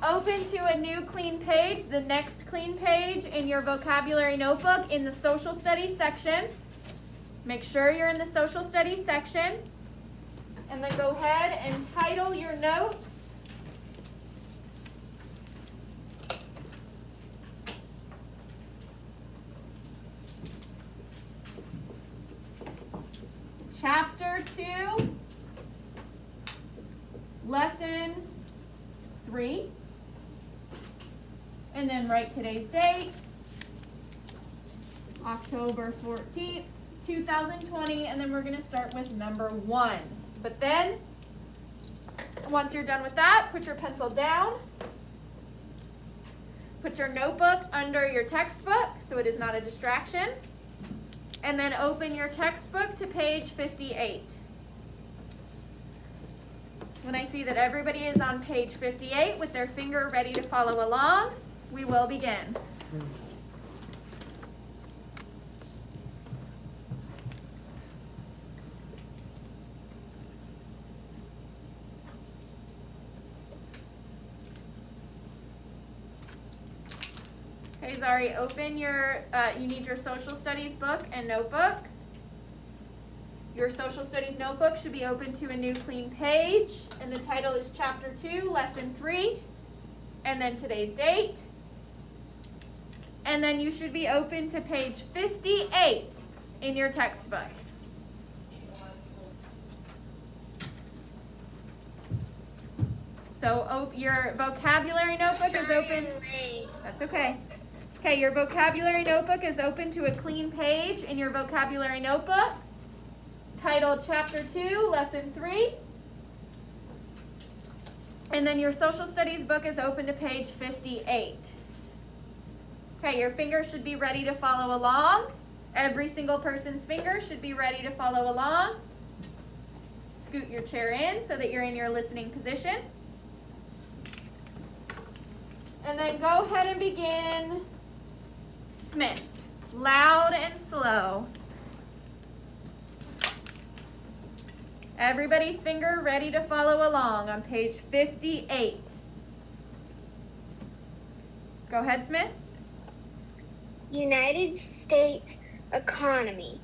open to a new clean page, the next clean page in your vocabulary notebook in the social studies section. Make sure you're in the social studies section. And then go ahead and title your notes. Chapter 2, Lesson 3. And then write today's date, October 14th, 2020, and then we're going to start with number 1. But then, once you're done with that, put your pencil down. Put your notebook under your textbook so it is not a distraction. And then open your textbook to page 58. When I see that everybody is on page 58 with their finger ready to follow along, we will begin. Okay, Zari, open your, you need your social studies book and notebook. Your social studies notebook should be open to a new clean page, and the title is Chapter 2, Lesson 3, and then today's date. And then you should be open to page 58 in your textbook. So your vocabulary notebook is open. That's okay. Okay, your vocabulary notebook is open to a clean page in your vocabulary notebook, titled Chapter 2, Lesson 3. And then your social studies book is open to page 58. Okay, your fingers should be ready to follow along. Every single person's finger should be ready to follow along. Scoot your chair in so that you're in your listening position. And then go ahead and begin Smith, loud and slow. Everybody's finger ready to follow along on page 58. Go ahead, Smith. United States economy.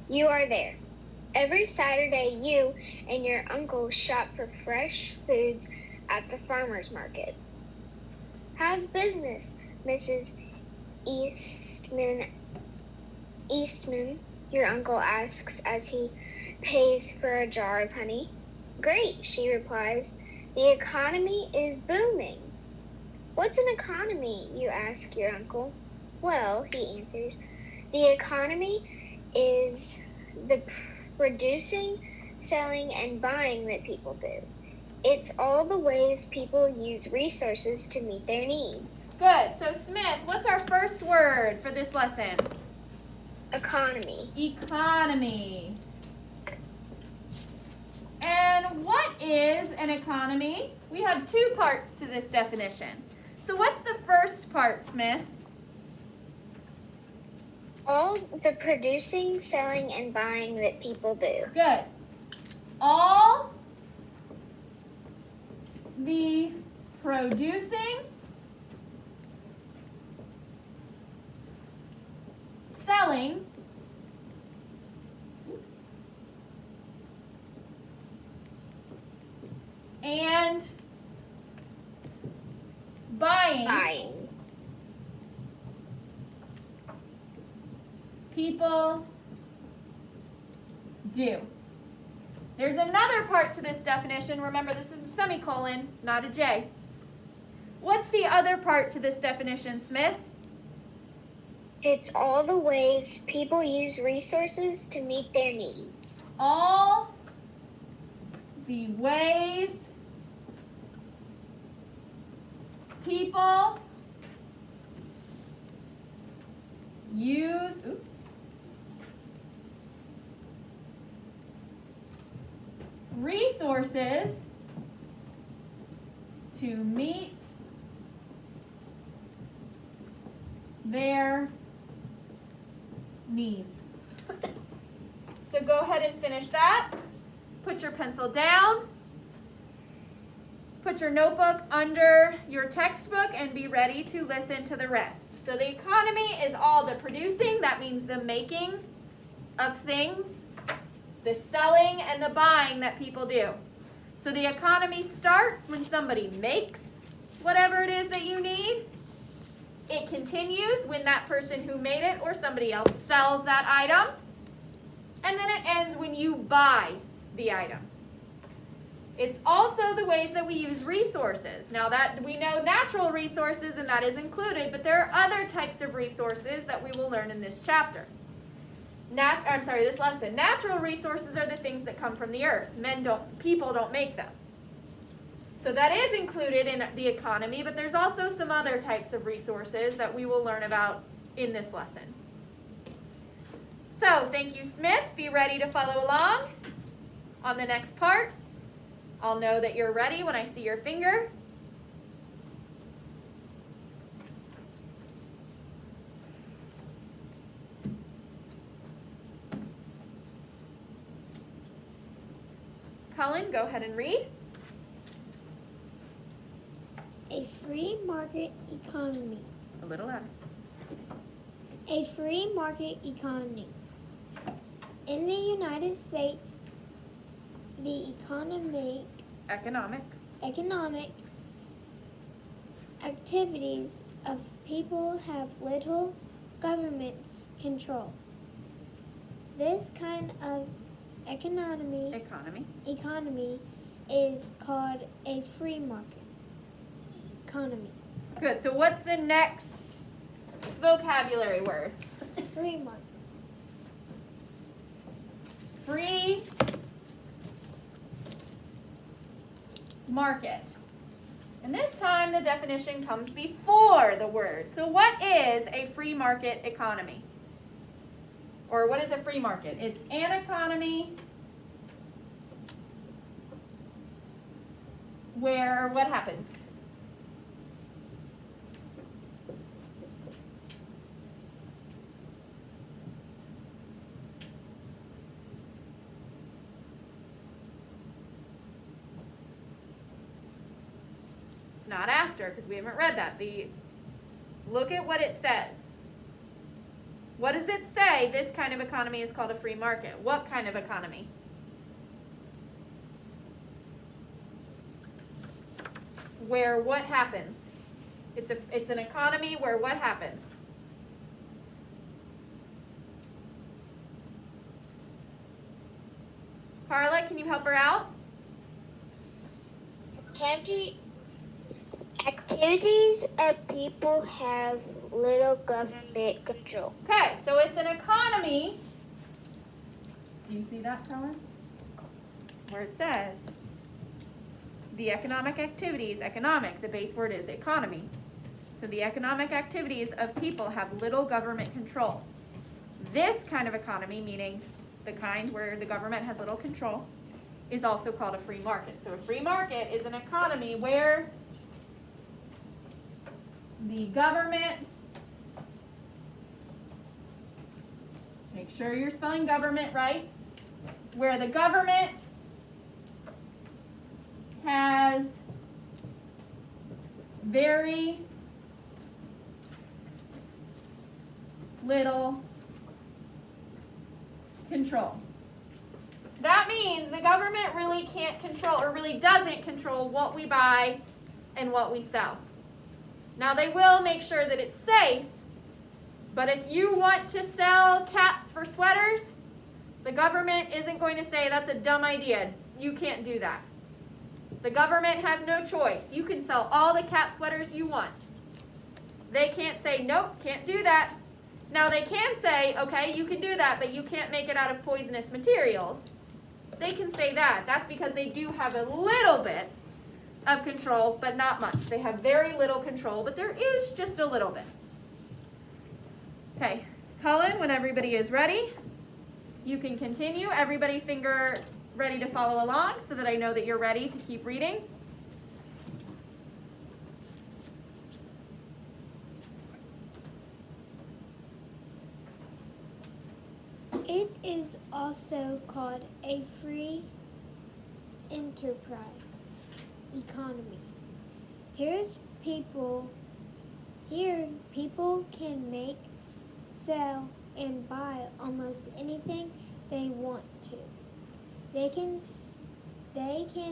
You are there. Every Saturday, you and your uncle shop for fresh foods at the farmer's market. How's business, Mrs. Eastman, your uncle asks as he pays for a jar of honey. Great, she replies. The economy is booming. What's an economy, you ask your uncle. Well, he answers, the economy is the producing, selling, and buying that people do. It's all the ways people use resources to meet their needs. Good. So, Smith, what's our first word for this lesson? Economy. Economy. And what is an economy? We have two parts to this definition. So what's the first part, Smith? All the producing, selling, and buying that people do. Good. All the producing, selling, and buying people do. There's another part to this definition. Remember, this is a semicolon, not a J. What's the other part to this definition, Smith? It's all the ways people use resources to meet their needs. All the ways people use resources to meet their needs. So go ahead and finish that. Put your pencil down. put your notebook under your textbook and be ready to listen to the rest. So the economy is all the producing, that means the making of things, the selling and the buying that people do. So the economy starts when somebody makes whatever it is that you need. It continues when that person who made it or somebody else sells that item. And then it ends when you buy the item. It's also the ways that we use resources. Now that we know natural resources and that is included, but there are other types of resources that we will learn in this chapter. This lesson. Natural resources are the things that come from the earth. People don't make them. So that is included in the economy, but there's also some other types of resources that we will learn about in this lesson. So, thank you, Smith. Be ready to follow along on the next part. I'll know that you're ready when I see your finger. Cullen, go ahead and read. A free market economy. A little louder. A free market economy. In the United States, the Economic activities of people have little government control. This kind of economy is called a free market economy. Good. So what's the next vocabulary word? Free market. Free market. And this time the definition comes before the word. So what is a free market economy? Or what is a free market? It's an economy where what happens? It's not after because we haven't read that. Look at what it says. What does it say? This kind of economy is called a free market. What kind of economy? Where what happens? It's an economy where what happens? Carla, can you help her out? Activities of people have little government control. Okay, so it's an economy. Do you see that, Colin? Where it says the economic activities, the base word is economy. So the economic activities of people have little government control. This kind of economy, meaning the kind where the government has little control, is also called a free market. So a free market is an economy where the government, make sure you're spelling government right, where the government has very little control. That means the government really can't control or really doesn't control what we buy and what we sell. Now they will make sure that it's safe, but if you want to sell cats for sweaters, the government isn't going to say that's a dumb idea. You can't do that. The government has no choice. You can sell all the cat sweaters you want. They can't say, nope, can't do that. Now they can say, okay, you can do that, but you can't make it out of poisonous materials. They can say that. That's because they do have a little bit of control, but not much. They have very little control, but there is just a little bit. Okay, Cullen, when everybody is ready, you can continue. Everybody finger ready to follow along so that I know that you're ready to keep reading. It is also called a free enterprise. economy. Here people can make, sell, and buy almost anything they want to. They can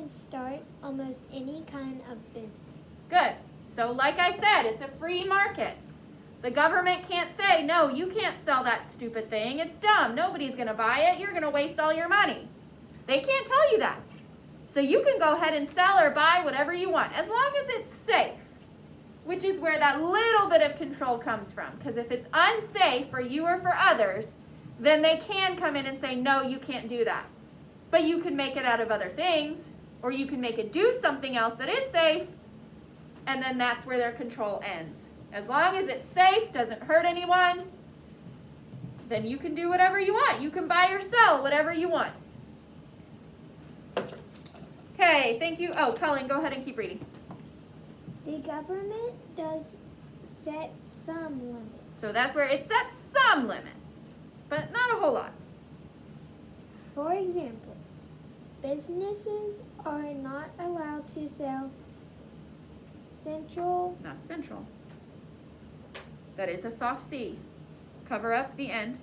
start almost any kind of business. Good. So like I said, it's a free market. The government can't say, no, you can't sell that stupid thing. It's dumb. Nobody's going to buy it. You're going to waste all your money. They can't tell you that. So you can go ahead and sell or buy whatever you want, as long as it's safe, which is where that little bit of control comes from. Because if it's unsafe for you or for others, then they can come in and say, no, you can't do that. But you can make it out of other things, or you can make it do something else that is safe, and then that's where their control ends. As long as it's safe, doesn't hurt anyone, then you can do whatever you want. You can buy or sell whatever you want. Okay, thank you. Oh, Colleen, go ahead and keep reading. The government does set some limits. So that's where it sets some limits, but not a whole lot. For example, businesses are not allowed to sell Not central. That is a soft C. Cover up the end.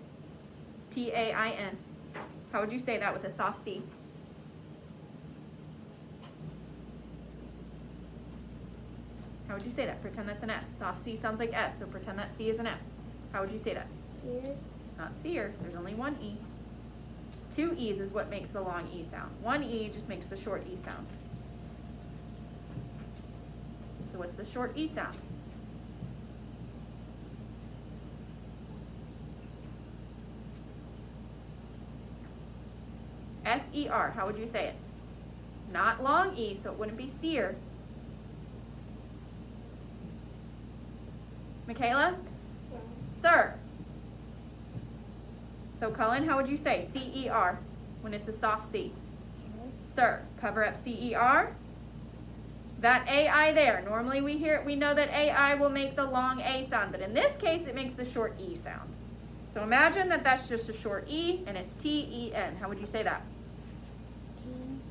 T-A-I-N. How would you say that with a soft C? How would you say that? Pretend that's an S. Soft C sounds like S, so pretend that C is an S. How would you say that? sear. Not seer. There's only one E. 2 E's is what makes the long E sound. 1 E just makes the short E sound. So what's the short E sound? S-E-R. How would you say it? Not long E, so it wouldn't be seer. Michaela? Sir. So Cullen, how would you say C-E-R when it's a soft C? Sir. Cover up C-E-R. That A-I there. Normally we know that A-I will make the long A sound, but in this case it makes the short E sound. So imagine that that's just a short E and it's T-E-N. How would you say that?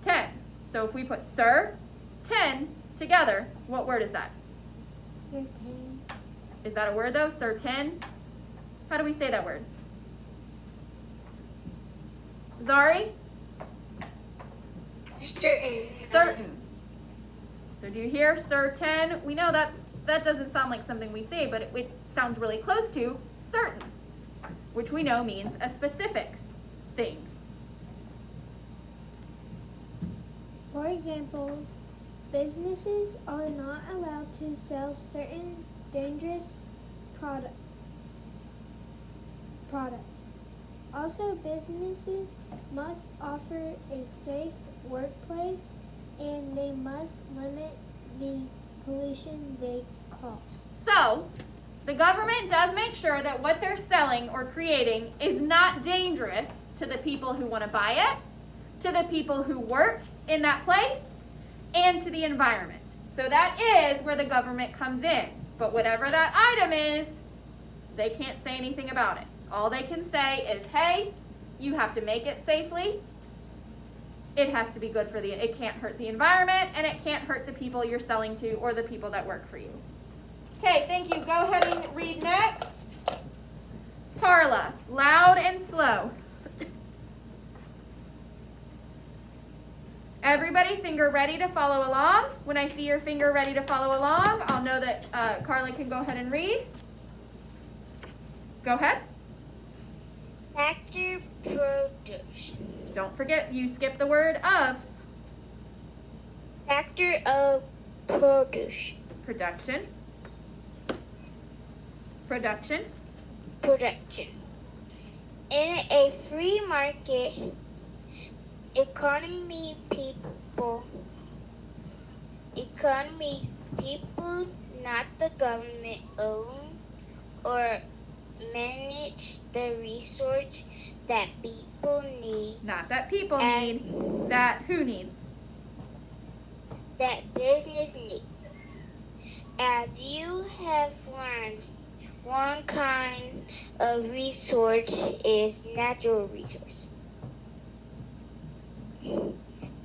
10. So if we put sir, 10 together, what word is that? Certain. Is that a word though? Certain? How do we say that word? Zari? Certain. Certain. So do you hear certain? We know that doesn't sound like something we say, but it sounds really close to certain, which we know means a specific thing. For example, businesses are not allowed to sell certain dangerous products. Also, businesses must offer a safe workplace and they must limit the pollution they cause. So, the government does make sure that what they're selling or creating is not dangerous to the people who want to buy it, to the people who work in that place, and to the environment. So that is where the government comes in. But whatever that item is, they can't say anything about it. All they can say is, hey, you have to make it safely. It has to be good for it can't hurt the environment, and it can't hurt the people you're selling to or the people that work for you. Okay, thank you. Go ahead and read next. Carla, loud and slow. Everybody, finger ready to follow along. When I see your finger ready to follow along, I'll know that Carla can go ahead and read. Go ahead. Factor production. Don't forget, you skip the word of. Factor of production. Production. Production. Production. In a free market economy, people, not the government, own or manage the resource that people need. Not that people need, that who needs? That business need. As you have learned, one kind of resource is natural resource.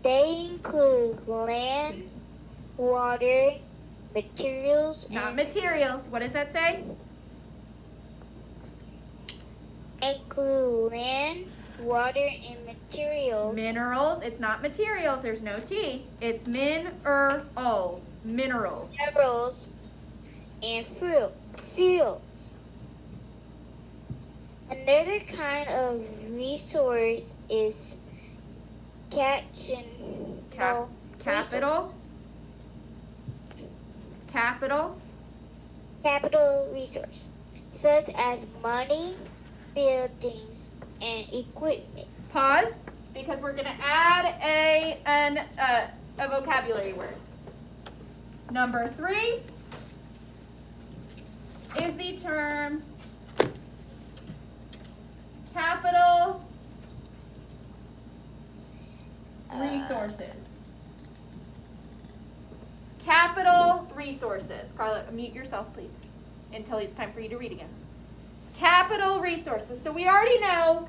They include land, water, materials, Not materials. What does that say? include land, water, and materials. Minerals. It's not materials. There's no T. It's minerals. Minerals. Minerals and fuels. Another kind of resource is Capital. Capital resource, such as money, buildings, and equipment. Pause, because we're going to add a vocabulary word. Number 3 is the term capital resources. Capital resources. Carla, mute yourself, please, until it's time for you to read again. Capital resources. So we already know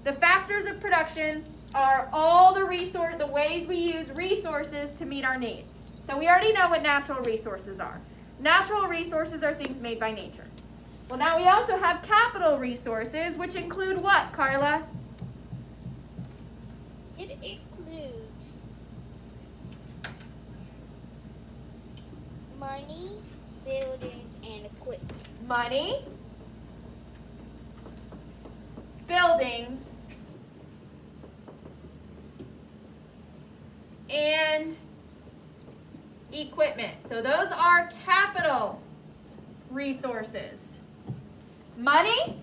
the factors of production are all the ways we use resources to meet our needs. So we already know what natural resources are. Natural resources are things made by nature. Well, now we also have capital resources, which include what, Carla? It includes money, buildings, and equipment. Money, buildings, and equipment. So those are capital resources. Money,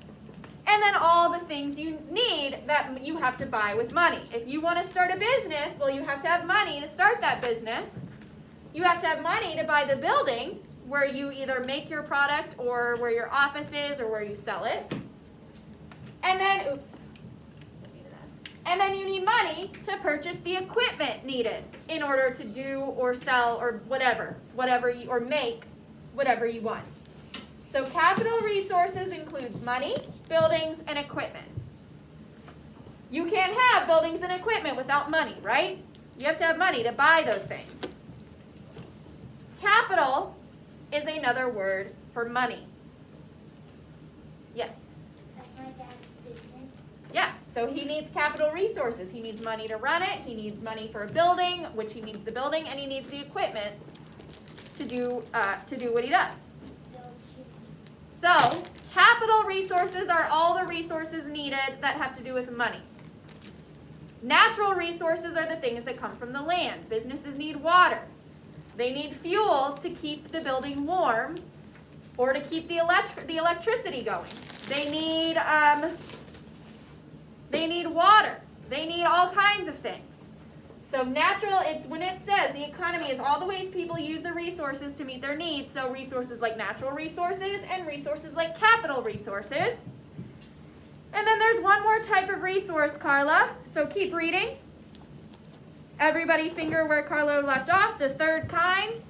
and then all the things you need that you have to buy with money. If you want to start a business, well, you have to have money to start that business. You have to have money to buy the building where you either make your product or where your office is or where you sell it. And then, and then you need money to purchase the equipment needed in order to do or sell or whatever you, or make whatever you want. So capital resources includes money, buildings, and equipment. You can't have buildings and equipment without money, right? You have to have money to buy those things. Capital is another word for money. Yes? That's my dad's business. Yeah, so he needs capital resources. He needs money to run it. He needs money for a building, which he needs the building, and he needs the equipment to do what he does. So, capital resources are all the resources needed that have to do with money. Natural resources are the things that come from the land. Businesses need water. They need fuel to keep the building warm or to keep the electricity going. They need water. They need all kinds of things. So natural, it's when it says the economy is all the ways people use the resources to meet their needs. So resources like natural resources and resources like capital resources. And then there's one more type of resource, Carla. So keep reading. Everybody finger where Carla left off. The third kind.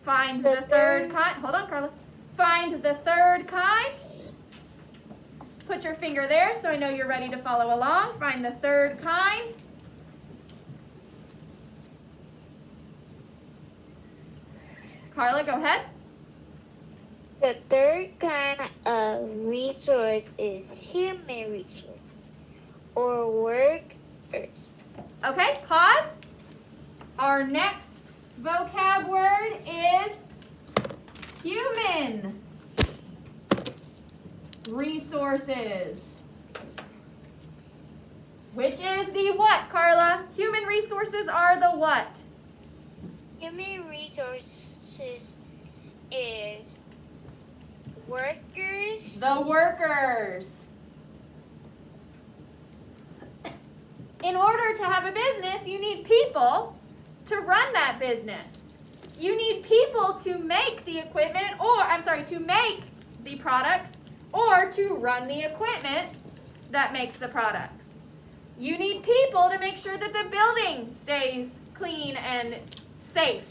Find the third kind. Hold on, Carla. Find the third kind. Put your finger there so I know you're ready to follow along. Find the third kind. Carla, go ahead. The third kind of resource is human resource or workers. Okay, pause. Our next vocab word is human resources. Which is the what, Carla? Human resources are the what? Human resources is workers. The workers. In order to have a business, you need people to run that business. You need people to make the equipment, to make the products, or to run the equipment that makes the products. You need people to make sure that the building stays clean and safe.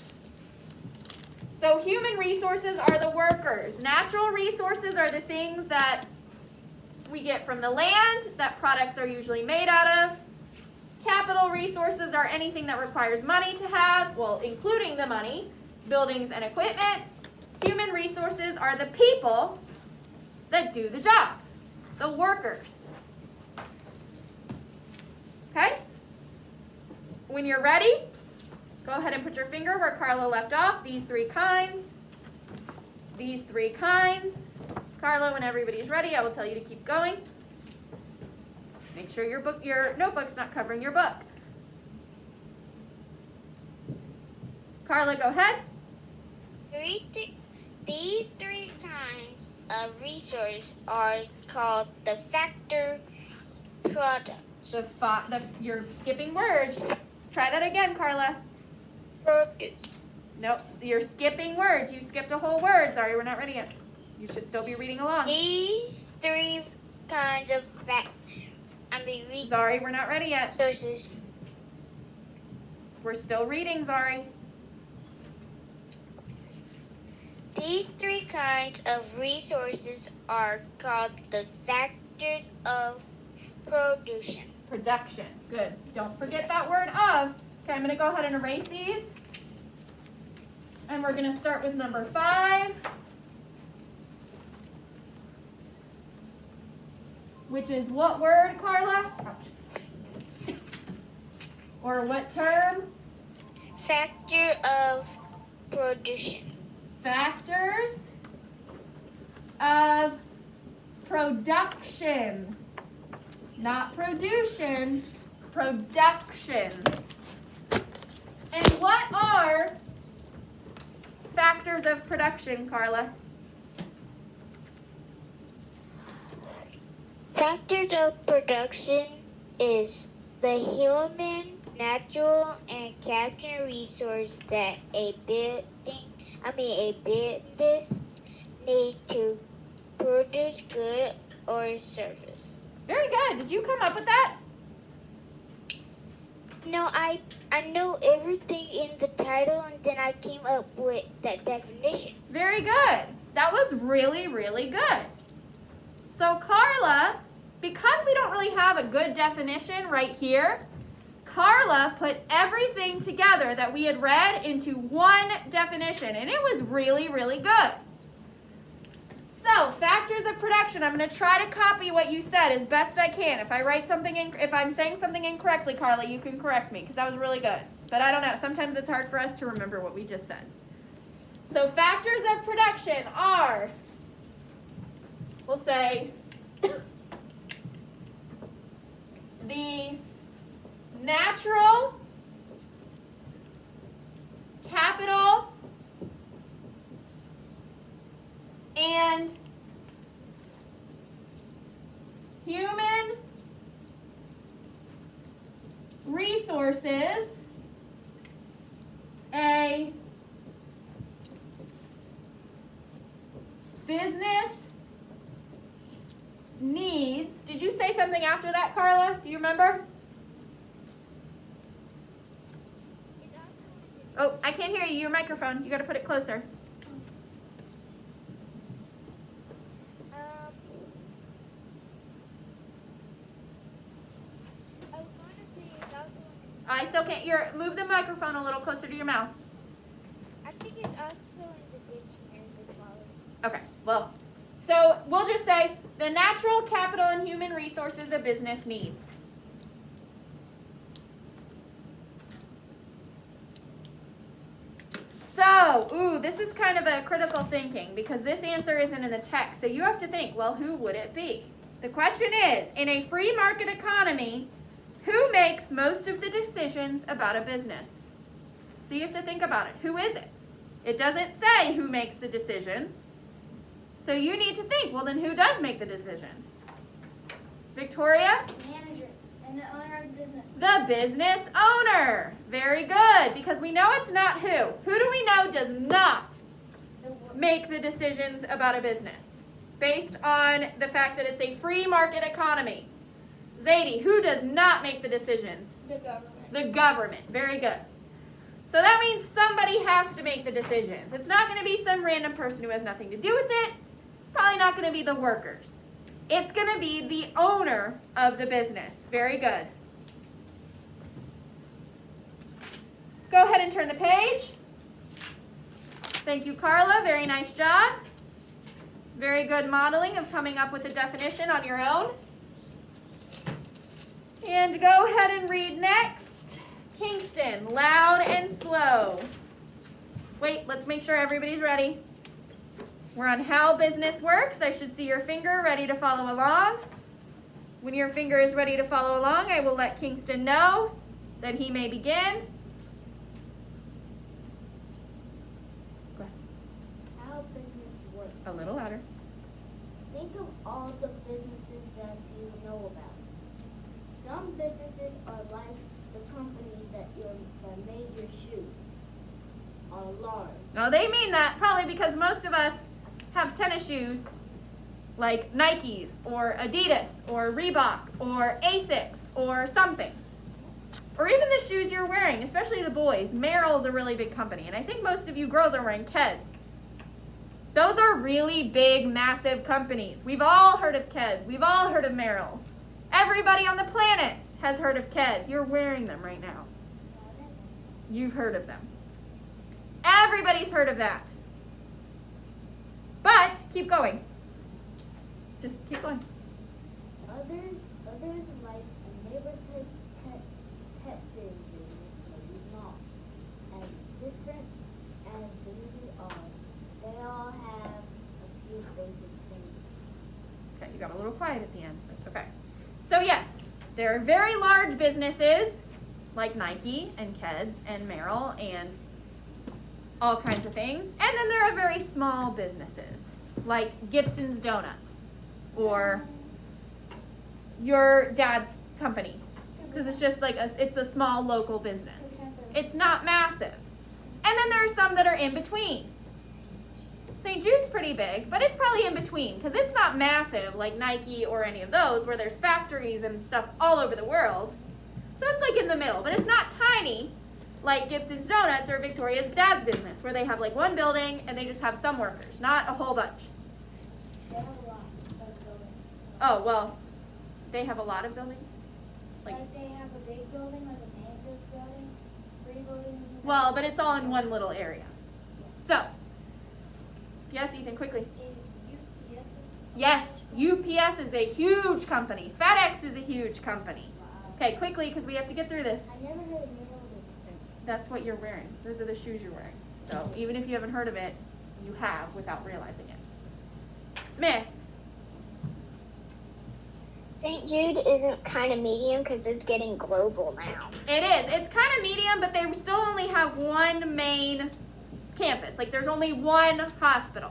So human resources are the workers. Natural resources are the things that we get from the land, that products are usually made out of. Capital resources are anything that requires money to have, well, including the money, buildings and equipment. Human resources are the people that do the job, the workers. Okay? When you're ready, go ahead and put your finger where Carla left off. These three kinds. These three kinds. Carla, when everybody's ready, I will tell you to keep going. Make sure your notebook's not covering your book. Carla, go ahead. These three kinds of resource are called the factor products. You're skipping words. Try that again, Carla. Produce. Nope, you're skipping words. You skipped a whole word. Sorry, we're not ready yet. You should still be reading along. These three kinds of Sorry, we're not ready yet. resources. We're still reading, Zari. These three kinds of resources are called the factors of production. Production. Good. Don't forget that word of. Okay, I'm going to go ahead and erase these. And we're going to start with number 5. Which is what word, Carla? Ouch. Or what term? Factor of production. Factors of production. Not production, production. And what are factors of production, Carla? Factors of production is the human, natural, and capital resource that a business need to produce good or service. Very good. Did you come up with that? No, I know everything in the title, and then I came up with that definition. Very good. That was really, really good. So Carla, because we don't really have a good definition right here, Carla put everything together that we had read into one definition, and it was really, really good. So, factors of production. I'm going to try to copy what you said as best I can. If I'm saying something incorrectly, Carla, you can correct me, because that was really good. But I don't know. Sometimes it's hard for us to remember what we just said. So, factors of production are, we'll say, the natural capital and human resources, a business needs. Did you say something after that, Carla? Do you remember? Oh, I can't hear you. Your microphone. You got to put it closer. I still can't hear. Move the microphone a little closer to your mouth. I think it's also in the dictionary as follows. Okay, well, so we'll just say the natural capital and human resources a business needs. So, this is kind of a critical thinking because this answer isn't in the text. So you have to think, well, who would it be? The question is, in a free market economy, who makes most of the decisions about a business? So you have to think about it. Who is it? It doesn't say who makes the decisions. So you need to think, well, then who does make the decision? Victoria? The manager and the owner of the business. The business owner. Very good, because we know it's not who. Who do we know does not make the decisions about a business? Based on the fact that it's a free market economy. Zadie, who does not make the decisions? The government. The government. Very good. So that means somebody has to make the decisions. It's not going to be some random person who has nothing to do with it. It's probably not going to be the workers. It's going to be the owner of the business. Very good. Go ahead and turn the page. Thank you, Carla. Very nice job. Very good modeling of coming up with a definition on your own. And go ahead and read next. Kingston, loud and slow. Wait, let's make sure everybody's ready. We're on how business works. I should see your finger ready to follow along. When your finger is ready to follow along, I will let Kingston know that he may begin. Go ahead. How business works. A little louder. Think of all the businesses that you know about. Some businesses are like the company that made your shoes. Are large. No, they mean that probably because most of us have tennis shoes like Nikes or Adidas or Reebok or Asics or something. Or even the shoes you're wearing, especially the boys. Merrell's a really big company, and I think most of you girls are wearing Keds. Those are really big, massive companies. We've all heard of Keds. We've all heard of Merrell's. Everybody on the planet has heard of Keds. You're wearing them right now. You've heard of them. Everybody's heard of that. But keep going. Just keep going. Others like a neighborhood pet sitting business, maybe not. As different as businesses are, they all have a few basic things. Okay, you got a little quiet at the end. Okay. So yes, there are very large businesses like Nike and Keds and Merrell and all kinds of things. And then there are very small businesses like Gibson's Donuts or your dad's company, because it's just like it's a small local business. It's not massive. And then there are some that are in between. St. Jude's pretty big, but it's probably in between because it's not massive like Nike or any of those where there's factories and stuff all over the world. So it's like in the middle, but it's not tiny like Gibson's Donuts or Victoria's dad's business where they have like one building and they just have some workers, not a whole bunch. They have a lot of buildings. Oh, well, they have a lot of buildings? Like they have a big building, like a main big building, 3 buildings. Well, but it's all in one little area. So, yes, Ethan, quickly. Is UPS? Yes, UPS is a huge company. FedEx is a huge company. Wow. Okay, quickly, because we have to get through this. I never heard of Merrell's. That's what you're wearing. Those are the shoes you're wearing. So even if you haven't heard of it, you have without realizing it. Smith. St. Jude isn't kind of medium because it's getting global now. It is. It's kind of medium, but they still only have one main campus. Like there's only one hospital.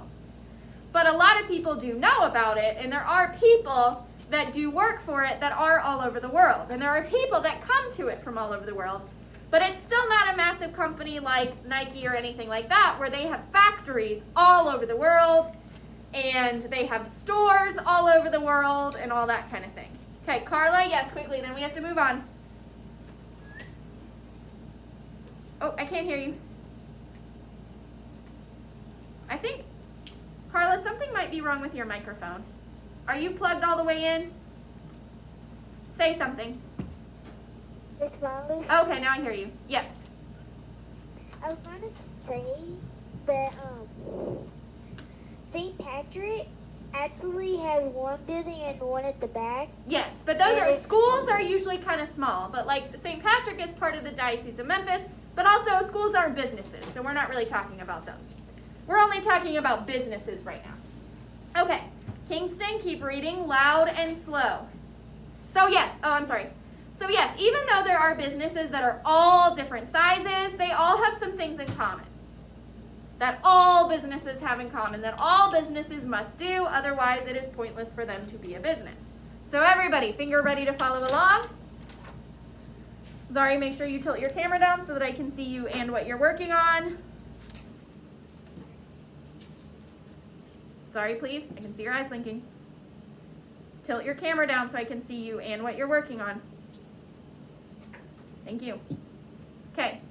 But a lot of people do know about it, and there are people that do work for it that are all over the world. And there are people that come to it from all over the world. But it's still not a massive company like Nike or anything like that, where they have factories all over the world, and they have stores all over the world, and all that kind of thing. Okay, Carla, yes, quickly, then we have to move on. Oh, I can't hear you. I think, Carla, something might be wrong with your microphone. Are you plugged all the way in? Say something. Miss Molly, Okay, now I hear you. Yes. I was going to say that St. Patrick actually has one building and one at the back. Yes, but those are Yes. schools are usually kind of small. But like St. Patrick is part of the Diocese of Memphis, but also schools aren't businesses, so we're not really talking about those. We're only talking about businesses right now. Okay, Kingston, keep reading loud and slow. So yes, So yes, even though there are businesses that are all different sizes, they all have some things in common. That all businesses have in common, that all businesses must do, otherwise it is pointless for them to be a business. So everybody, finger ready to follow along. Zari, make sure you tilt your camera down so that I can see you and what you're working on. Zari, please, I can see your eyes blinking. Tilt your camera down so I can see you and what you're working on. Thank you. Okay.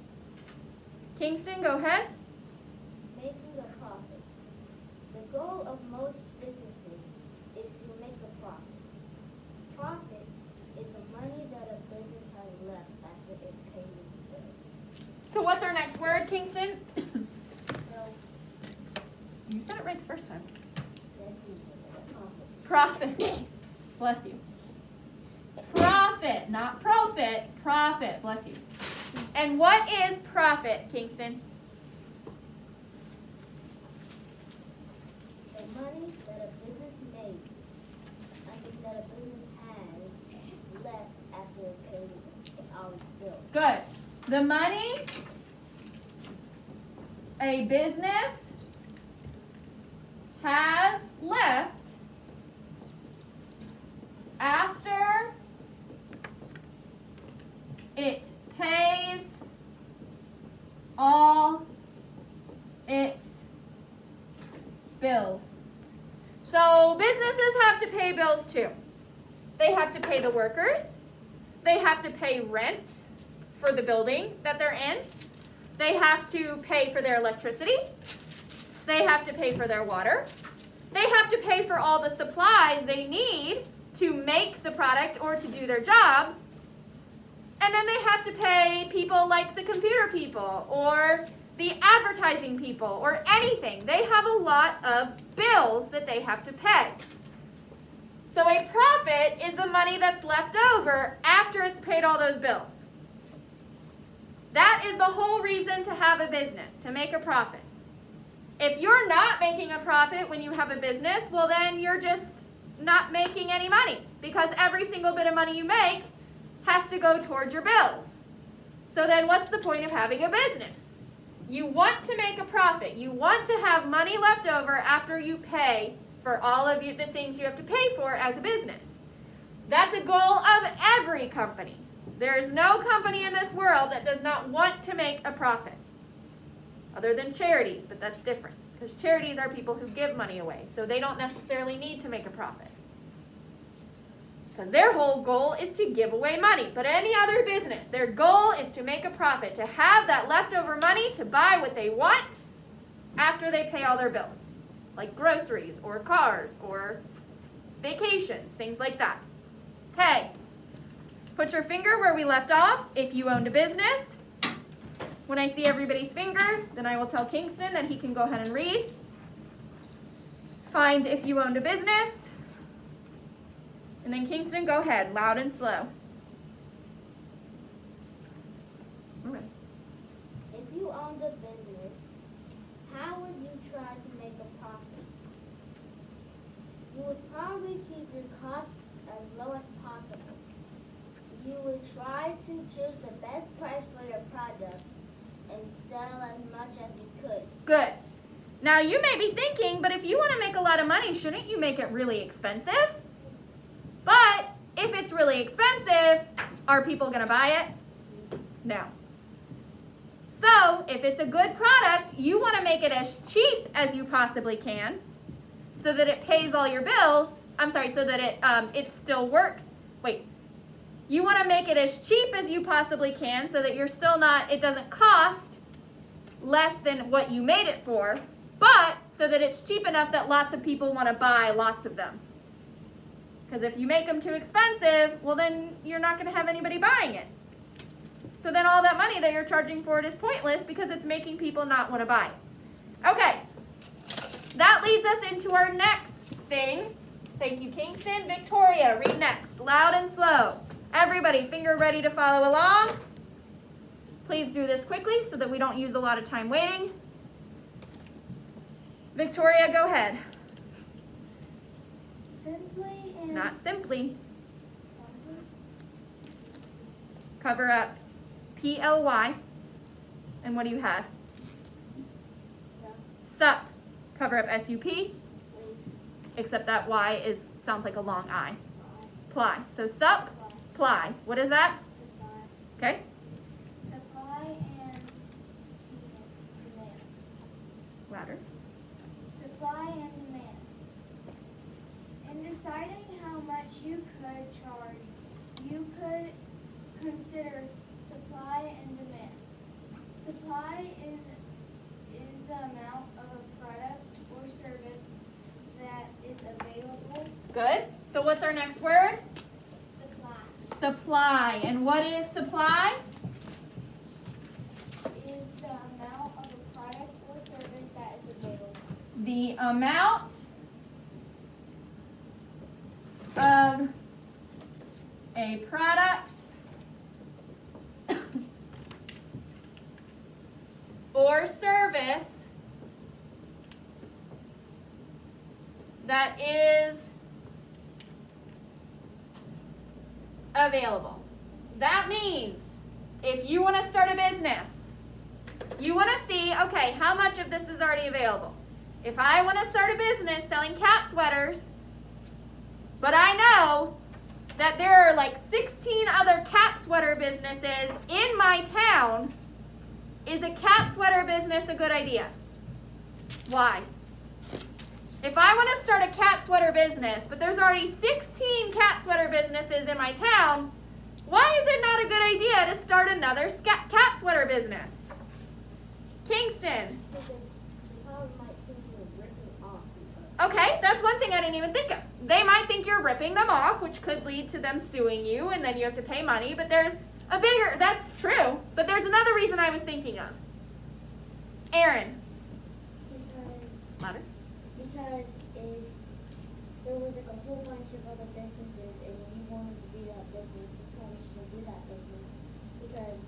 Kingston, go ahead. Making a profit. The goal of most businesses is to make a profit. Profit is the money that a business has left after it pays its bills. So what's our next word, Kingston? So, You said it right the first time. profit. Profit. Bless you. Profit, not profit. Profit. Bless you. And what is profit, Kingston? The money that a business makes, that a business has left after it pays all its bills. Good. The money a business has left after it pays all its bills. So businesses have to pay bills too. They have to pay the workers. They have to pay rent for the building that they're in. They have to pay for their electricity. They have to pay for their water. They have to pay for all the supplies they need to make the product or to do their jobs. And then they have to pay people like the computer people or the advertising people or anything. They have a lot of bills that they have to pay. So a profit is the money that's left over after it's paid all those bills. That is the whole reason to have a business, to make a profit. If you're not making a profit when you have a business, well then you're just not making any money because every single bit of money you make has to go towards your bills. So then what's the point of having a business? You want to make a profit. You want to have money left over after you pay for all of the things you have to pay for as a business. That's a goal of every company. There is no company in this world that does not want to make a profit. Other than charities, but that's different. Because charities are people who give money away, so they don't necessarily need to make a profit. Because their whole goal is to give away money. But any other business, their goal is to make a profit, to have that leftover money to buy what they want after they pay all their bills. Like groceries or cars or vacations, things like that. Okay. Put your finger where we left off if you owned a business. When I see everybody's finger, then I will tell Kingston that he can go ahead and read. Find if you owned a business. And then Kingston, go ahead, loud and slow. Okay. If you owned a business, how would you try to make a profit? You would probably keep your costs as low as possible. You would try to choose the best price for your product and sell as much as you could. Good. Now you may be thinking, but if you want to make a lot of money, shouldn't you make it really expensive? But if it's really expensive, are people going to buy it? No. So if it's a good product, you want to make it as cheap as you possibly can so that it pays all your bills. I'm sorry, so that it still works. Wait. You want to make it as cheap as you possibly can so that you're still not, it doesn't cost less than what you made it for, but so that it's cheap enough that lots of people want to buy lots of them. Because if you make them too expensive, well then you're not going to have anybody buying it. So then all that money that you're charging for it is pointless because it's making people not want to buy it. Okay, that leads us into our next thing. Thank you, Kingston. Victoria, read next, loud and slow. Everybody, finger ready to follow along. Please do this quickly so that we don't use a lot of time waiting. Victoria, go ahead. Simply and Not simply. Cover up P-L-Y. And what do you have? Sup. Cover up S-U-P. Except that Y sounds like a long I. Ply. So sup, ply. What is that? supply. Okay. Supply and demand. Louder. Supply and demand. In deciding how much you could charge, you could consider supply and demand. Supply is the amount of a product or service that is available. Good. So what's our next word? Supply Supply. And what is supply? is the the amount of a product or service that is available. That means if you want to start a business, you want to see, okay, how much of this is already available? If I want to start a business selling cat sweaters, but I know that there are like 16 other cat sweater businesses in my town, is a cat sweater business a good idea? Why? If I want to start a cat sweater business, but there's already 16 cat sweater businesses in my town, why is it not a good idea to start another cat sweater business? Kingston. Okay, that's one thing I didn't even think of. They might think you're ripping them off, which could lead to them suing you, and then you have to pay money, but there's a bigger, that's true, but there's another reason I was thinking of. Aaron. Louder. Because if there was like a whole bunch of other businesses and you wanted to do that business, you probably shouldn't do that business because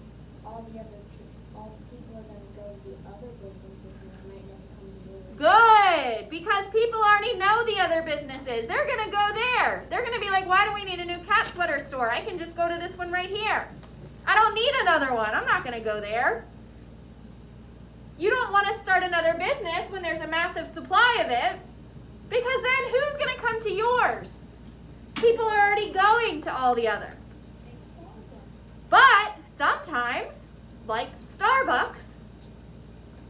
all the people are going to go to the other businesses and they might never come to yours. Good, because people already know the other businesses. They're going to go there. They're going to be like, why do we need a new cat sweater store? I can just go to this one right here. I don't need another one. I'm not going to go there. You don't want to start another business when there's a massive supply of it, because then who's going to come to yours? People are already going to all the other. But sometimes, like Starbucks,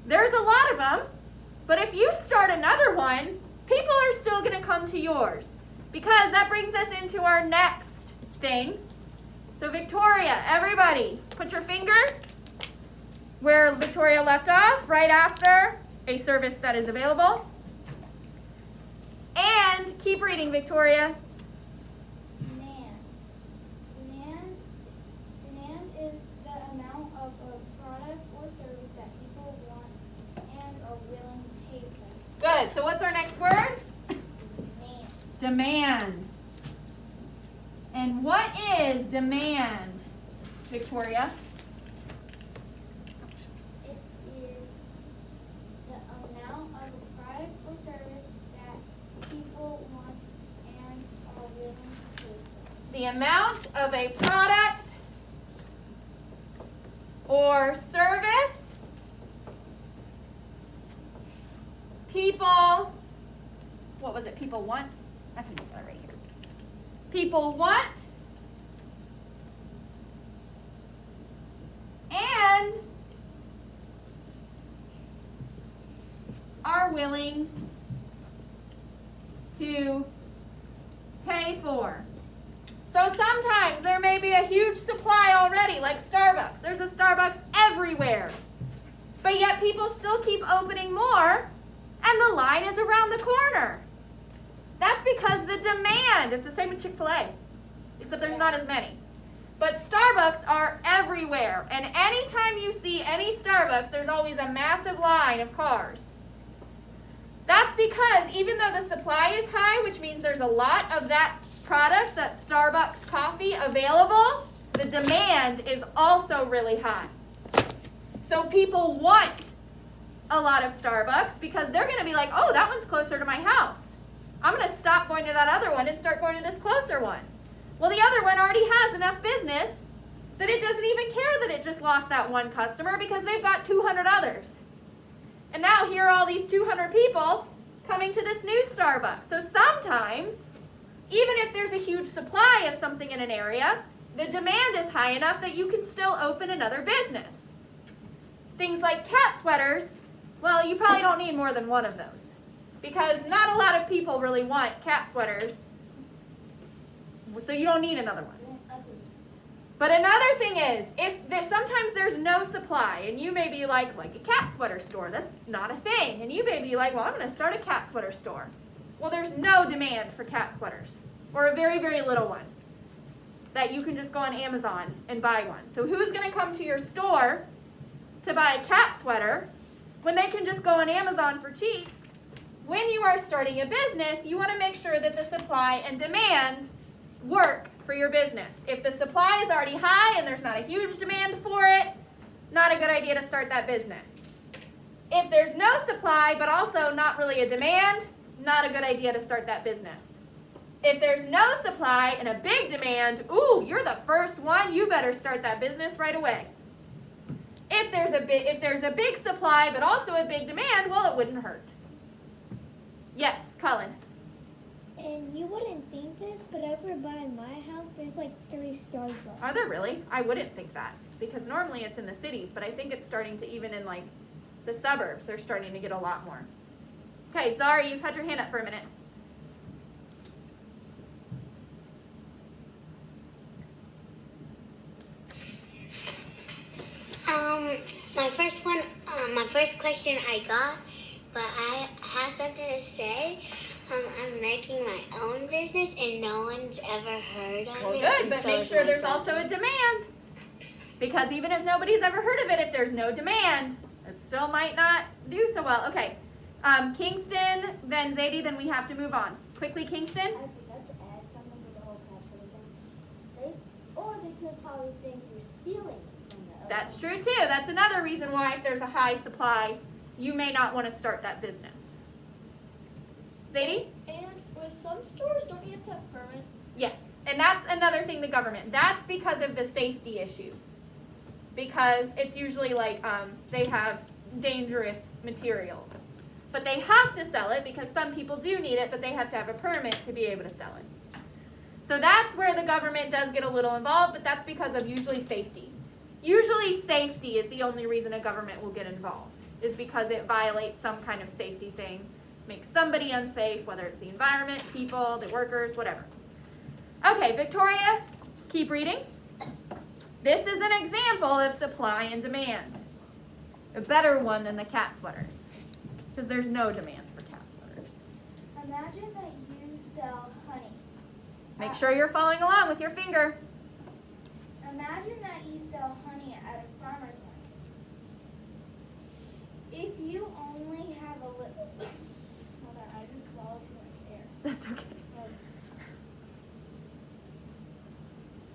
there's a lot of them, but if you start another one, people are still going to come to yours, because that brings us into our next thing. So Victoria, everybody, put your finger where Victoria left off, right after a service that is available. And keep reading, Victoria. Demand is the amount of a product or service that people want and are willing to pay for. Good. So what's our next word? Demand. And what is demand, Victoria? It is the amount of a product or service that people want and are willing to pay for. The amount of a product or service people, what was it, people want? I can get that right here. People want and are willing to pay for. So sometimes there may be a huge supply already, like Starbucks. There's a Starbucks everywhere. But yet people still keep opening more, and the line is around the corner. That's because the demand, it's the same with Chick-fil-A, except there's not as many. But Starbucks are everywhere, and anytime you see any Starbucks, there's always a massive line of cars. That's because even though the supply is high, which means there's a lot of that product, that Starbucks coffee available, the demand is also really high. So people want a lot of Starbucks because they're going to be like, oh, that one's closer to my house. I'm going to stop going to that other one and start going to this closer one. Well, the other one already has enough business that it doesn't even care that it just lost that one customer because they've got 200 others. And now here are all these 200 people coming to this new Starbucks. So sometimes, even if there's a huge supply of something in an area, the demand is high enough that you can still open another business. Things like cat sweaters, well, you probably don't need more than one of those, because not a lot of people really want cat sweaters, so you don't need another one. But another thing is, sometimes there's no supply, and you may be like a cat sweater store, that's not a thing, and you may be like, well, I'm going to start a cat sweater store. Well, there's no demand for cat sweaters, or a very, very little one, that you can just go on Amazon and buy one. So who's going to come to your store to buy a cat sweater when they can just go on Amazon for cheap when you are starting a business, you want to make sure that the supply and demand work for your business. If the supply is already high and there's not a huge demand for it, not a good idea to start that business. If there's no supply but also not really a demand, not a good idea to start that business. If there's no supply and a big demand, ooh, you're the first one, you better start that business right away. If there's a big supply but also a big demand, well, it wouldn't hurt. Yes, Cullen. And you wouldn't think this, but over by my house, there's like 3 Starbucks. Are there really? I wouldn't think that, because normally it's in the cities, but I think it's starting to, even in like the suburbs, they're starting to get a lot more. Okay, Zari, you've had your hand up for a minute. My first question I got, but I have something to say. I'm making my own business and no one's ever heard of Well, it. good, and but so make is sure my there's brother. also a demand. Because even if nobody's ever heard of it, if there's no demand, it still might not do so well. Okay, Kingston, then Zadie, then we have to move on. Quickly, Kingston. I forgot to add something to the whole catch thing. Or they could probably think you're stealing from the other. That's true too. That's another reason why if there's a high supply, you may not want to start that business. Zadie? And with some stores, don't you have to have permits? Yes, and that's another thing, the government. That's because of the safety issues. Because it's usually like they have dangerous materials. But they have to sell it because some people do need it, but they have to have a permit to be able to sell it. So that's where the government does get a little involved, but that's because of usually safety. Usually safety is the only reason a government will get involved, is because it violates some kind of safety thing, makes somebody unsafe, whether it's the environment, people, the workers, whatever. Okay, Victoria, keep reading. This is an example of supply and demand. A better one than the cat sweaters, because there's no demand for cat sweaters. Imagine that you sell honey. Make sure you're following along with your finger. Imagine that you sell honey at a farmer's market. If you only have a little... Hold on, I just swallowed too much air. That's okay.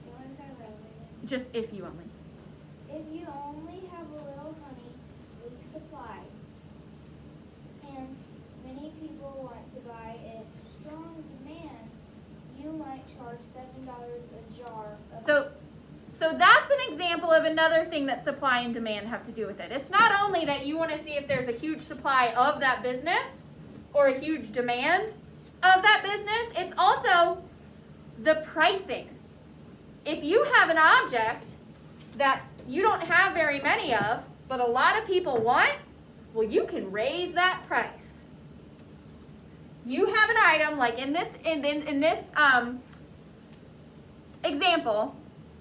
You want to start over? Just if you only. If you only have a little honey, weak supply, and many people want to buy it, strong demand, you might charge $7 a jar of So that's an example of another thing that supply and demand have to do with it. It's not only that you want to see if there's a huge supply of that business or a huge demand of that business, it's also the pricing. If you have an object that you don't have very many of, but a lot of people want, well, you can raise that price. You have an item like in this example,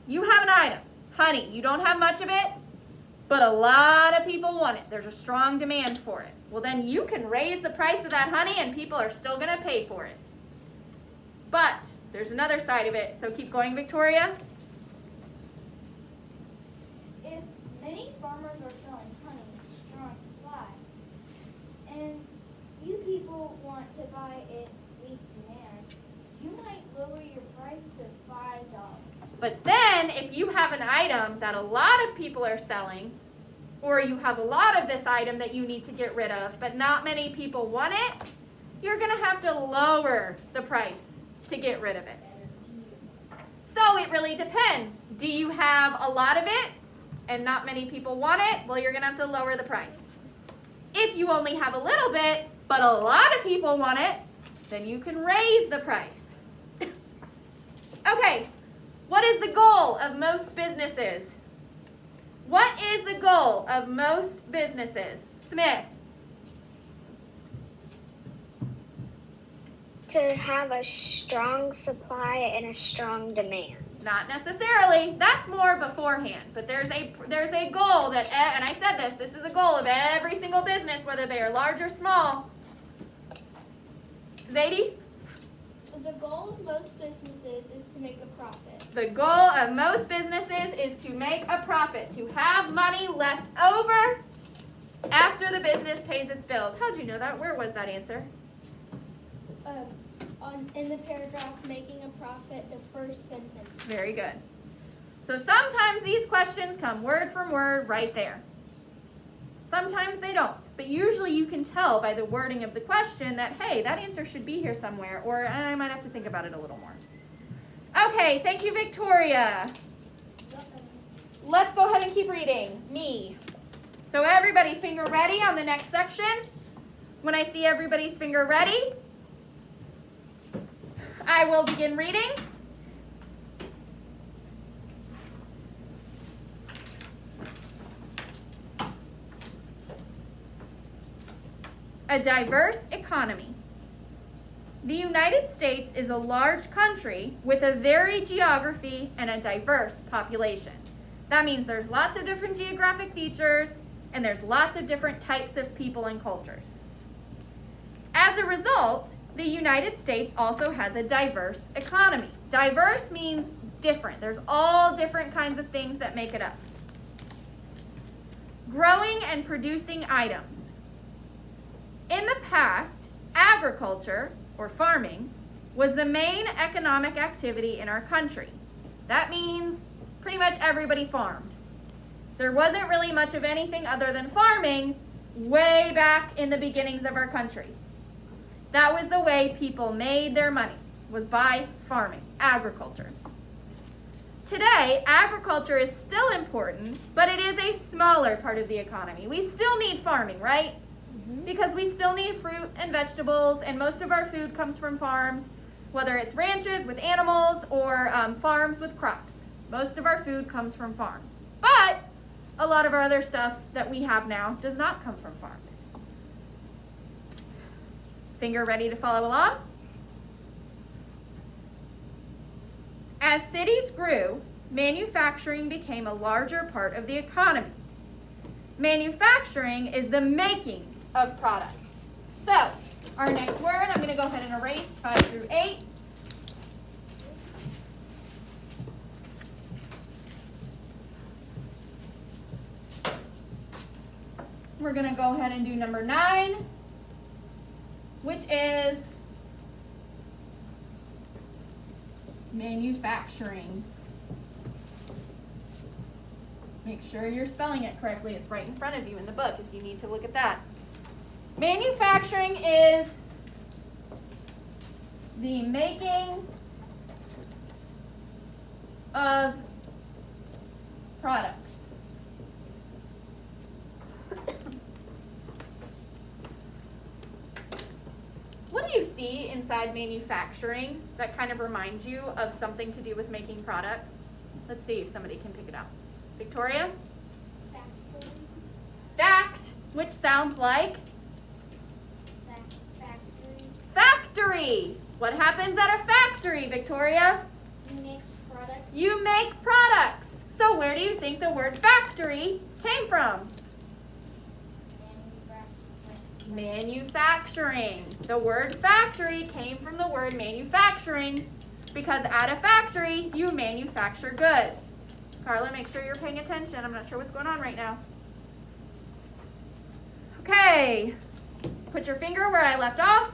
you have an item, honey. You don't have much of it, but a lot of people want it. There's a strong demand for it. Well, then you can raise the price of that honey and people are still going to pay for it. But there's another side of it. So keep going, Victoria. If many farmers are selling honey, strong supply, and few people want to buy it, weak demand, you might lower your price to $5. But then if you have an item that a lot of people are selling, or you have a lot of this item that you need to get rid of, but not many people want it, you're going to have to lower the price to get rid of it. So it really depends. Do you have a lot of it and not many people want it? Well, you're going to have to lower the price. If you only have a little bit, but a lot of people want it, then you can raise the price. Okay, what is the goal of most businesses? What is the goal of most businesses? Smith. To have a strong supply and a strong demand. Not necessarily. That's more beforehand. But there's a goal that, and I said this is a goal of every single business, whether they are large or small. Zadie? The goal of most businesses is to make a profit. The goal of most businesses is to make a profit, to have money left over After the business pays its bills. How'd you know that? Where was that answer? In the paragraph, making a profit, the first sentence. Very good. So sometimes these questions come word for word right there. Sometimes they don't. But usually you can tell by the wording of the question that, hey, that answer should be here somewhere, or I might have to think about it a little more. Okay, thank you, Victoria. Let's go ahead and keep reading. Me. So everybody finger ready on the next section. When I see everybody's finger ready, I will begin reading. A diverse economy. The United States is a large country with a varied geography and a diverse population. That means there's lots of different geographic features and there's lots of different types of people and cultures. As a result, the United States also has a diverse economy. Diverse means different. There's all different kinds of things that make it up. Growing and producing items. In the past, agriculture, or farming, was the main economic activity in our country. That means pretty much everybody farmed. There wasn't really much of anything other than farming way back in the beginnings of our country. That was the way people made their money, was by farming, agriculture. Today, agriculture is still important, but it is a smaller part of the economy. We still need farming, right? Because we still need fruit and vegetables, and most of our food comes from farms, whether it's ranches with animals or farms with crops. Most of our food comes from farms. But a lot of our other stuff that we have now does not come from farms. Finger ready to follow along? As cities grew, manufacturing became a larger part of the economy. Manufacturing is the making of products. So, our next word, I'm going to go ahead and erase 5 through 8. We're going to go ahead and do number 9, which is manufacturing. Make sure you're spelling it correctly. It's right in front of you in the book if you need to look at that. Manufacturing is the making of products. What do you see inside manufacturing that kind of reminds you of something to do with making products? Let's see if somebody can pick it out. Victoria? Factory. Fact, which sounds like? Factory. Factory. What happens at a factory, Victoria? Makes products. You make products. So where do you think the word factory came from? Manufacturing. The word factory came from the word manufacturing because at a factory, you manufacture goods. Carla, make sure you're paying attention. I'm not sure what's going on right now. Okay. Put your finger where I left off.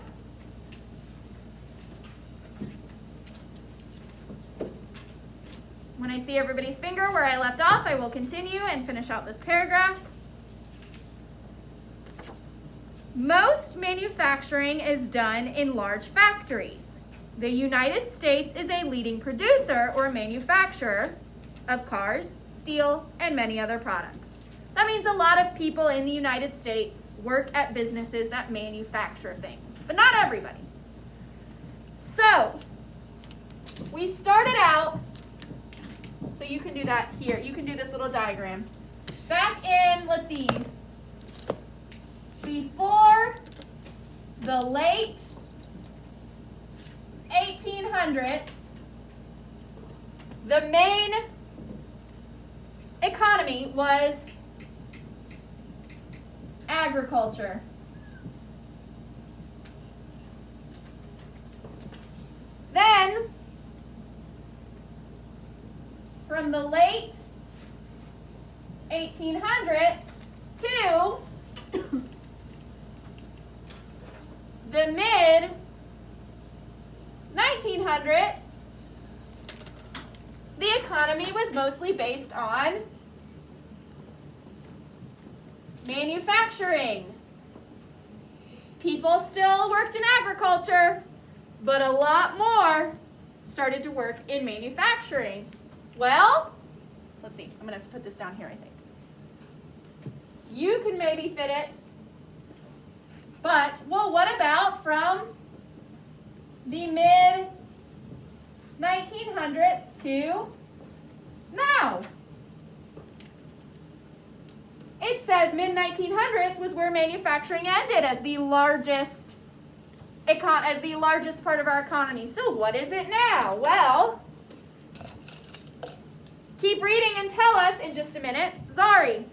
When I see everybody's finger where I left off, I will continue and finish out this paragraph. Most manufacturing is done in large factories. The United States is a leading producer or manufacturer of cars, steel, and many other products. That means a lot of people in the United States work at businesses that manufacture things, but not everybody. So, we started out, so you can do that here. You can do this little diagram. Back in, let's see, before the late 1800s, the main economy was agriculture. Then, from the late 1800s to the mid-1900s, the economy was mostly based on manufacturing. People still worked in agriculture, but a lot more started to work in manufacturing. Well, let's see, I'm going to have to put this down here, I think. You can maybe fit it, but, well, what about from the mid-1900s to now? It says mid-1900s was where manufacturing ended as the largest part of our economy. So what is it now? Well, keep reading and tell us in just a minute. Zari.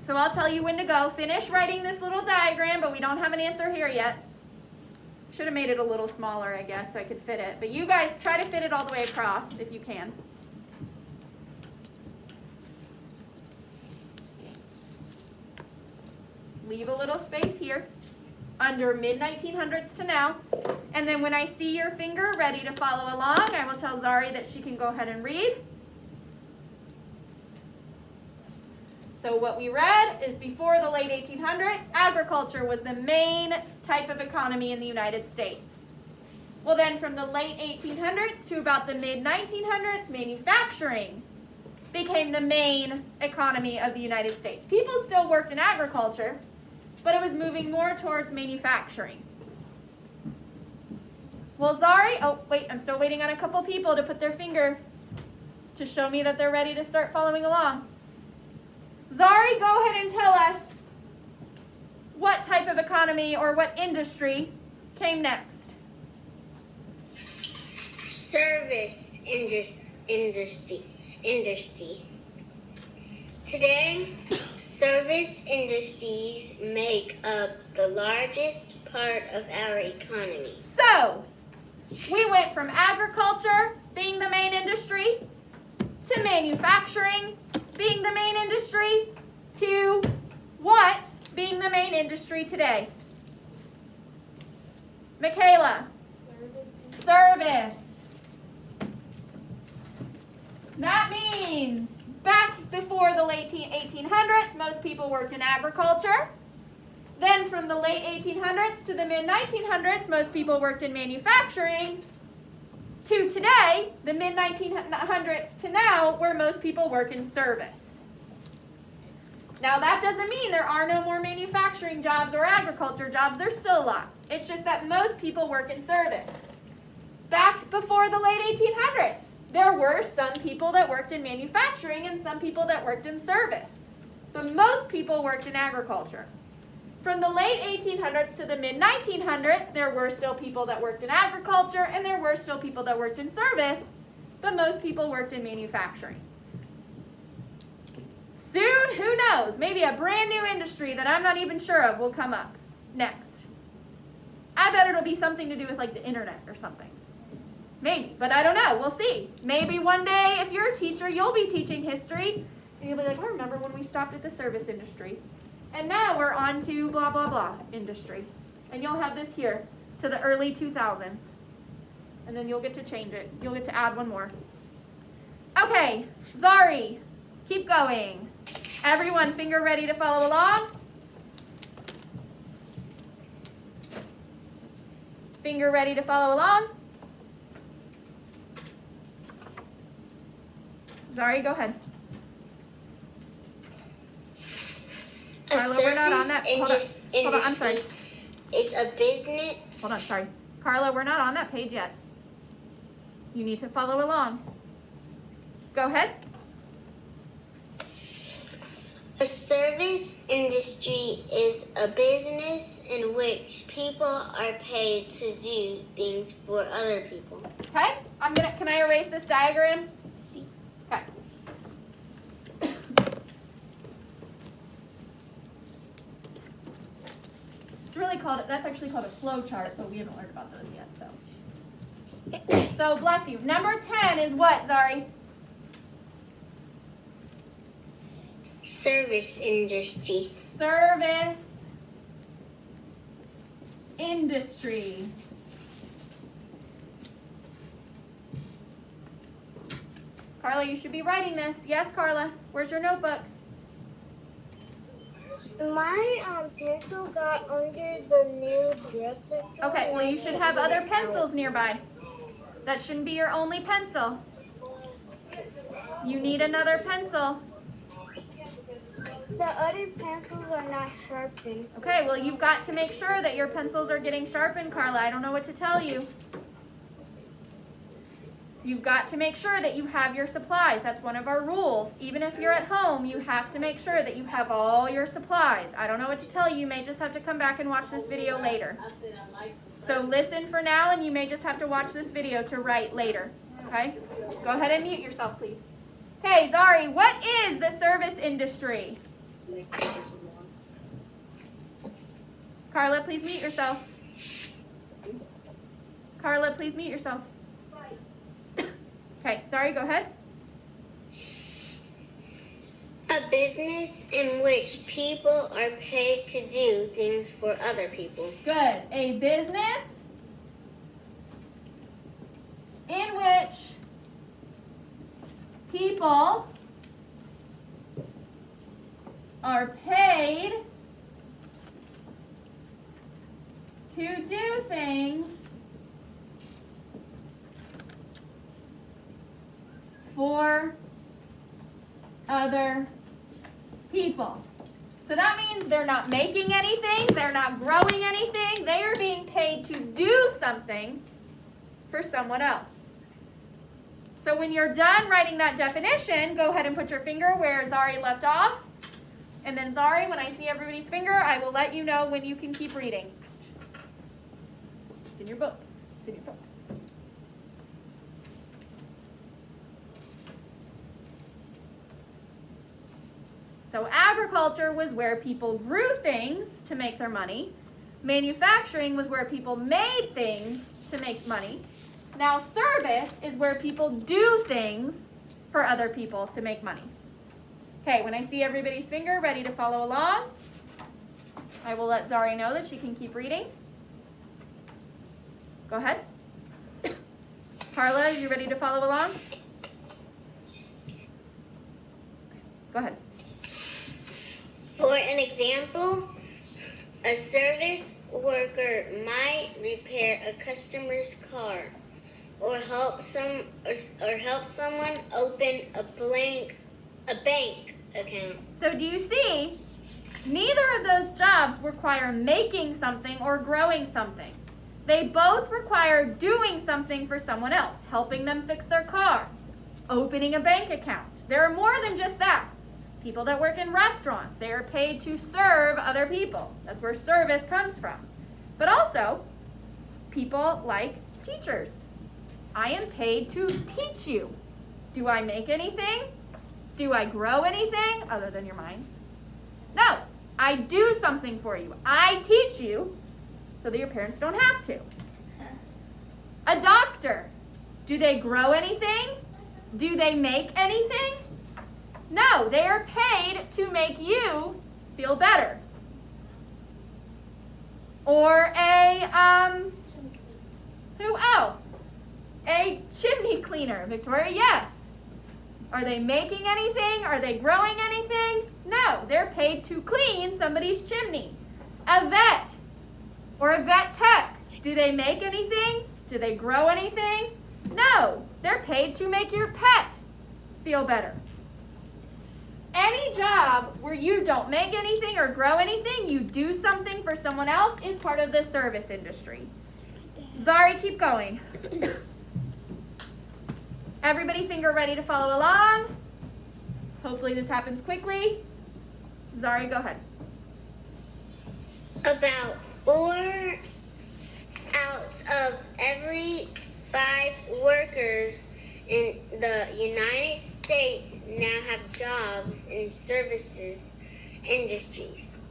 So I'll tell you when to go. Finish writing this little diagram, but we don't have an answer here yet. Should have made it a little smaller, I guess, so I could fit it. But you guys try to fit it all the way across if you can. Leave a little space here under mid-1900s to now. And then when I see your finger ready to follow along, I will tell Zari that she can go ahead and read. So what we read is before the late 1800s, agriculture was the main type of economy in the United States. Well then from the late 1800s to about the mid-1900s, manufacturing became the main economy of the United States. People still worked in agriculture, but it was moving more towards manufacturing. Well, Zari, oh wait, I'm still waiting on a couple people to put their finger to show me that they're ready to start following along. Zari, go ahead and tell us what type of economy or what industry came next. Service industry. Today, service industries make up the largest part of our economy. So, we went from agriculture being the main industry to manufacturing being the main industry to what being the main industry today? Michaela. Service. That means back before the late 1800s, most people worked in agriculture. Then from the late 1800s to the mid-1900s, most people worked in manufacturing. To today, the mid-1900s to now, where most people work in service. Now that doesn't mean there are no more manufacturing jobs or agriculture jobs. There's still a lot. It's just that most people work in service. Back before the late 1800s, there were some people that worked in manufacturing and some people that worked in service. But most people worked in agriculture. From the late 1800s to the mid-1900s, there were still people that worked in agriculture and there were still people that worked in service, but most people worked in manufacturing. Soon, who knows, maybe a brand new industry that I'm not even sure of will come up next. I bet it'll be something to do with like the internet or something. Maybe, but I don't know. We'll see. Maybe one day, if you're a teacher, you'll be teaching history, and you'll be like, I remember when we stopped at the service industry. And now we're on to blah, blah, blah industry. And you'll have this here to the early 2000s. And then you'll get to change it. You'll get to add one more. Okay, Zari, keep going. Everyone, finger ready to follow along? Finger ready to follow along? Zari, go ahead. Carla, we're not on that. Hold on, I'm sorry. Is a business. Hold on, sorry. Carla, we're not on that page yet. You need to follow along. Go ahead. A service industry is a business in which people are paid to do things for other people. Okay? Can I erase this diagram? See. Okay. That's actually called a flow chart, but we haven't learned about those yet, so. So, bless you. Number 10 is what, Zari? Service industry. Service industry. Carla, you should be writing this. Yes, Carla. Where's your notebook? My pencil got under the new dresser drawer. Okay, well, you should have other pencils nearby. That shouldn't be your only pencil. You need another pencil. The other pencils are not sharpened. Okay, well, you've got to make sure that your pencils are getting sharpened, Carla. I don't know what to tell you. You've got to make sure that you have your supplies. That's one of our rules. Even if you're at home, you have to make sure that you have all your supplies. I don't know what to tell you. You may just have to come back and watch this video later. So listen for now, and you may just have to watch this video to write later. Okay? Go ahead and mute yourself, please. Okay, Zari, what is the service industry? Carla, please mute yourself. Carla, please mute yourself. Okay, sorry, go ahead. A business in which people are paid to do things for other people. Good. A business in which people are paid to do things for other people. So that means they're not making anything, they're not growing anything, they are being paid to do something for someone else. So when you're done writing that definition, go ahead and put your finger where Zari left off. And then Zari, when I see everybody's finger, I will let you know when you can keep reading. It's in your book. It's in your book. So agriculture was where people grew things to make their money. Manufacturing was where people made things to make money. Now service is where people do things for other people to make money. Okay, when I see everybody's finger ready to follow along, I will let Zari know that she can keep reading. Go ahead. Carla, are you ready to follow along? Go ahead. For an example, a service worker might repair a customer's car, or help someone open a bank account. So do you see? Neither of those jobs require making something or growing something. They both require doing something for someone else, helping them fix their car, opening a bank account. There are more than just that. People that work in restaurants, they are paid to serve other people. That's where service comes from. But also, people like teachers. I am paid to teach you. Do I make anything? Do I grow anything other than your minds? No, I do something for you. I teach you so that your parents don't have to. A doctor, do they grow anything? Do they make anything? No, they are paid to make you feel better. Or who else? A chimney cleaner. Victoria, yes. Are they making anything? Are they growing anything? No, they're paid to clean somebody's chimney. A vet or a vet tech. Do they make anything? Do they grow anything? No, they're paid to make your pet feel better. Any job where you don't make anything or grow anything, you do something for someone else, is part of the service industry. Zari, keep going. Everybody finger ready to follow along. Hopefully this happens quickly. Zari, go ahead. About 4 out of every 5 workers in the United States now have jobs in services industries.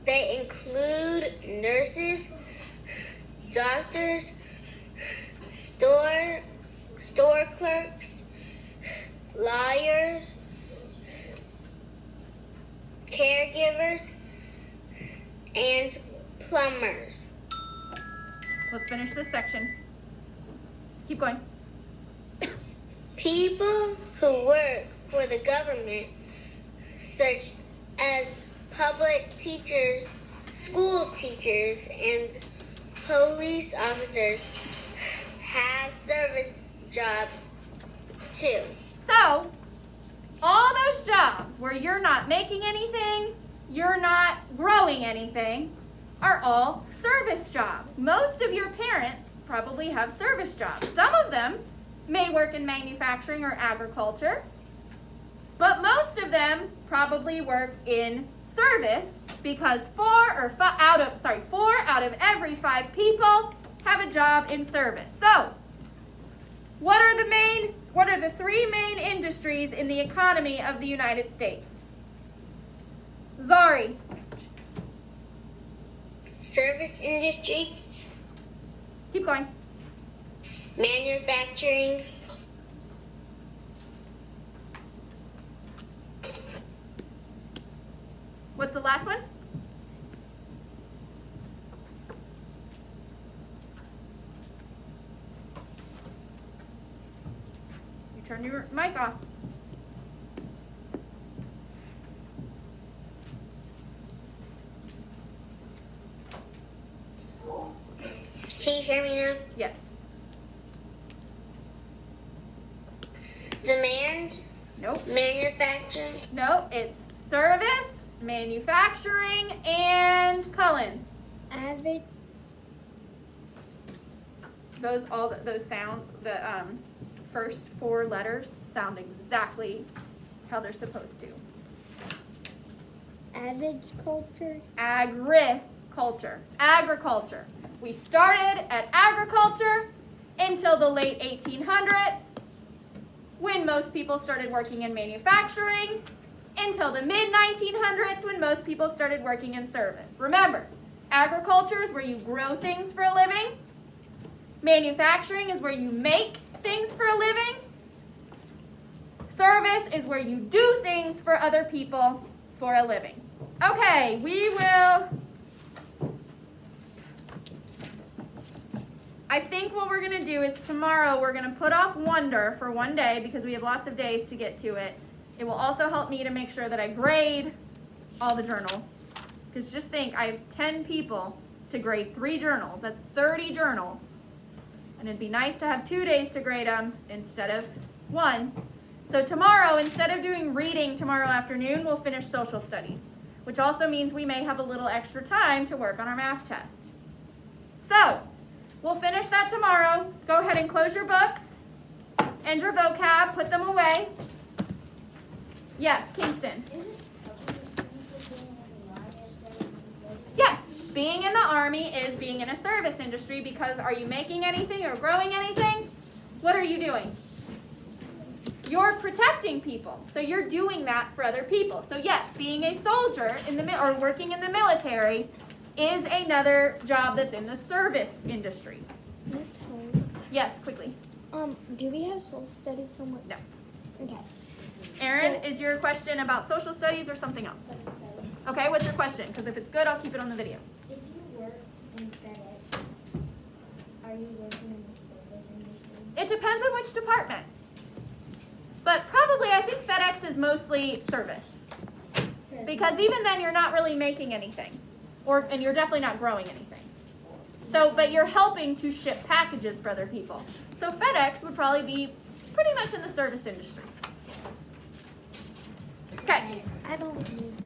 They include nurses, doctors, store clerks, lawyers, caregivers, and plumbers. Let's finish this section. Keep going. People who work for the government, such as public teachers, school teachers, and police officers, have service jobs too. So, all those jobs where you're not making anything, you're not growing anything, are all service jobs. Most of your parents probably have service jobs. Some of them may work in manufacturing or agriculture, but most of them probably work in service because 4 out of every 5 people have a job in service. So, what are the 3 main industries in the economy of the United States? Zari. Service industry, Keep going. manufacturing, What's the last one? You turn your mic off. can you hear me now? Yes. Demand, Nope. manufacturing, Nope. It's service, manufacturing, and Cullen. Avid. Those sounds, the first 4 letters sound exactly how they're supposed to. Agriculture. Agriculture. We started at agriculture until the late 1800s, when most people started working in manufacturing, until the mid-1900s, when most people started working in service. Remember, agriculture is where you grow things for a living. Manufacturing is where you make things for a living. Service is where you do things for other people for a living. Okay, I think what we're going to do is tomorrow we're going to put off Wonder for one day because we have lots of days to get to it. It will also help me to make sure that I grade all the journals. Because just think, I have 10 people to grade 3 journals. That's 30 journals. And it'd be nice to have 2 days to grade them instead of 1. So tomorrow, instead of doing reading tomorrow afternoon, we'll finish social studies, which also means we may have a little extra time to work on our math test. So, we'll finish that tomorrow. Go ahead and close your books and your vocab, put them away. Yes, Kingston. Yes, being in the Army is being in a service industry because are you making anything or growing anything? What are you doing? You're protecting people. So you're doing that for other people. So yes, being a soldier or working in the military is another job that's in the service industry. Miss Holmes. Yes, quickly. Do we have social studies somewhere? No. Okay. Aaron, is your question about social studies or something else? Okay, what's your question? Because if it's good, I'll keep it on the video. If you work in FedEx, are you working in the service industry? It depends on which department. But probably, I think FedEx is mostly service. Because even then, you're not really making anything. And you're definitely not growing anything. So, but you're helping to ship packages for other people. So FedEx would probably be pretty much in the service industry. Okay. I don't need